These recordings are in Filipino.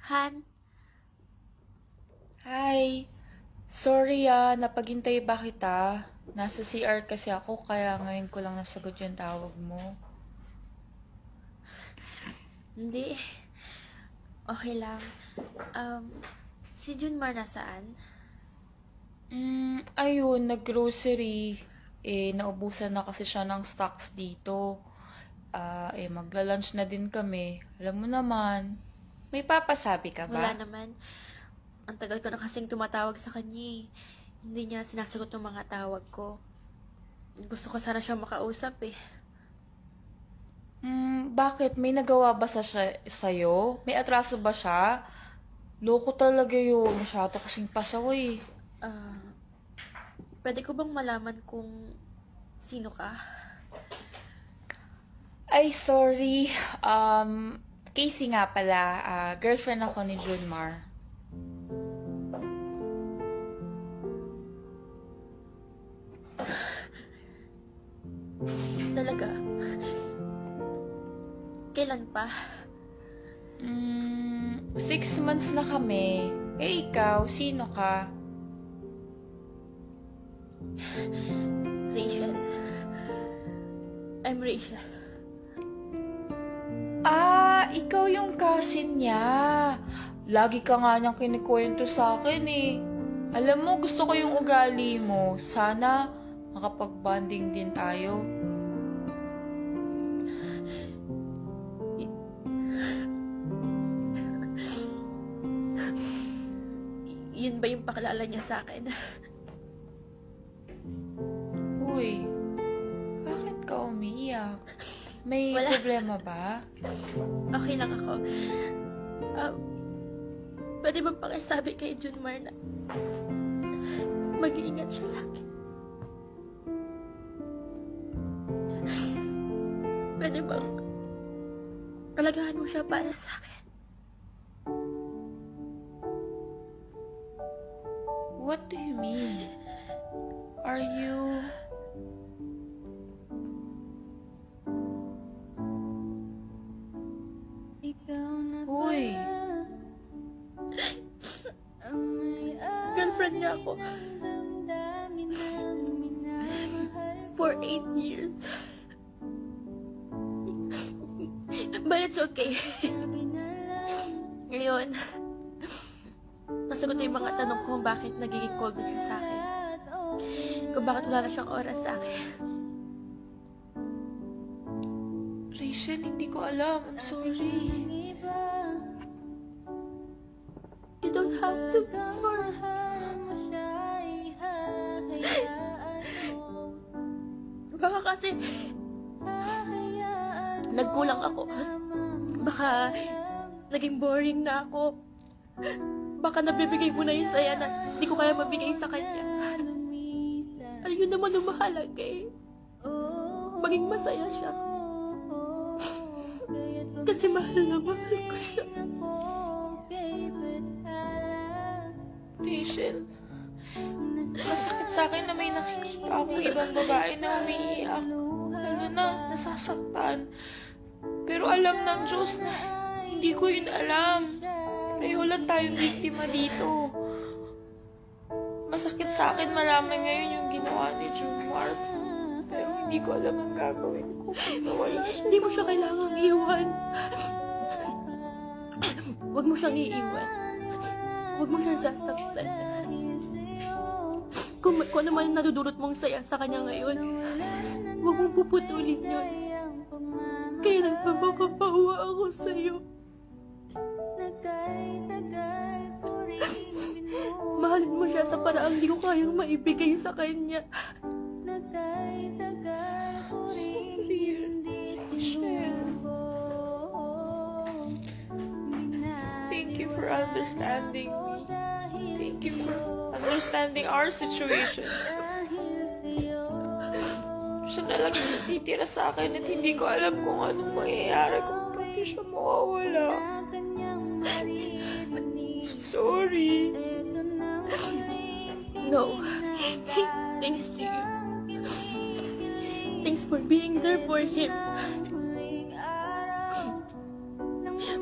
Han, Hi. Sorry napaghintay ba kita? Nasa CR kasi ako kaya ngayon ko lang nasagot yung tawag mo. hindi. Okay lang. Si Junmar nasaan? Ayun, nag-grocery. Naubusan na kasi siya ng stocks dito. Magla-lunch na din kami. Alam mo naman. May papasabi ka Wala ba? naman. Ang tagal ko na kasing tumatawag sa kanya eh. Hindi niya sinasagot ng mga tawag ko. Gusto ko sana siya makausap eh. Bakit? May nagawa ba sa'yo? May atraso ba siya? Loko talaga yun. Masyado kasing pasaway. Ah, pwede ko bang malaman kung sino ka? Ay, sorry. Casey nga pala. Girlfriend ako ni Junmar. Talaga? Kailan pa? 6 months na kami. Ikaw, sino ka? Rachel. I'm Rachel. Ikaw yung cousin niya. Lagi ka nga niyang kinikwento sa akin eh. Alam mo, gusto ko yung ugali mo. Sana makapag-bonding din tayo. Yun ba yung pakilala niya sa akin? Uy, bakit ka umiiyak? May Wala. problema ba? Okay lang ako. Pwede ba pakisabi kay Junmar na mag-iingat siya lagi? Pwede bang alagaan mo siya para sa akin? What do you mean? Are you... Uy, Girlfriend niya ako. For 8 years. But it's okay. Ngayon, nasagot na yung mga tanong ko kung bakit nagiging cold na siya sa akin. Kung bakit wala na siyang oras sa akin. Rachel, hindi ko alam. I'm sorry. You don't have to be sorry. Baka kasi nagkulang ako. Baka naging boring na ako. Baka nabibigay mo na yung saya na hindi ko kaya mabigay sa kanya. Ayun naman ang mahalaga eh. Maging masaya siya. Kasi mahal na mahal ko siya. Rachel, masakit sa akin na may nakikita akong ibang babae na umiiyak. Lalo na nasasaktan. Pero alam ng Diyos na hindi ko yun alam. Pareho lang tayong biktima dito. Masakit sa akin malaman ngayon yung ginawa ni Jumar. Pero hindi ko alam ang gagawin ko kung nawala siya. Hindi mo siya kailangang iwan. Huwag mo siyang iiwan. Huwag mo siyang sasaktan. Kung ano man nadudulot mong saya sa kanya ngayon, huwag mong puputulin yun. Kaya nagpapakapawa ako sa'yo. Mahalin mo siya sa paraang hindi ko kayang maibigay sa kanya. Thank you for understanding me. Thank you for understanding our situation. Siya na lang yung natitira sa akin at hindi ko alam kung anong mangyayari kung pati siya mawawala. Sorry. No. Thanks to you. Thanks for being there for him.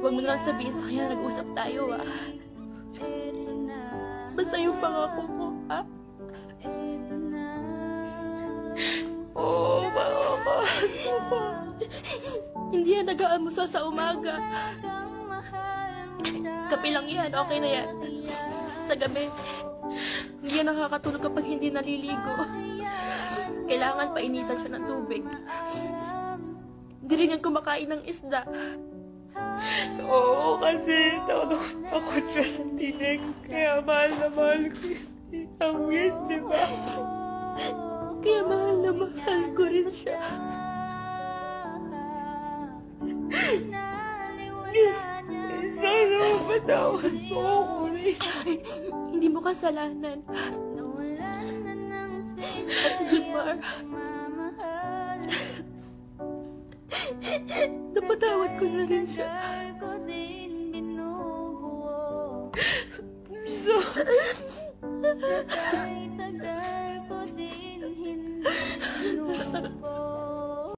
Huwag mo na lang sabihin sa kanya na nag-usap tayo, ah. Basta yung pangako ko, ah. Oo, makakahal ako. Hindi yan nag-aamusa sa umaga. Kape lang yan, okay na yan. Sa gabi, hindi yan nakakatulog kapag hindi naliligo. Kailangan painitan siya ng tubig. Hindi rin yan kumakain ng isda. Oo, kasi takot siya sa tinig. Kaya mahal na mahal ko yung ang weird, di ba? Kaya mahal na mahal ko rin siya. Sana mapatawad mo ako rin. Hindi mo kasalanan. At si Jimar, napatawad ko na rin siya. So,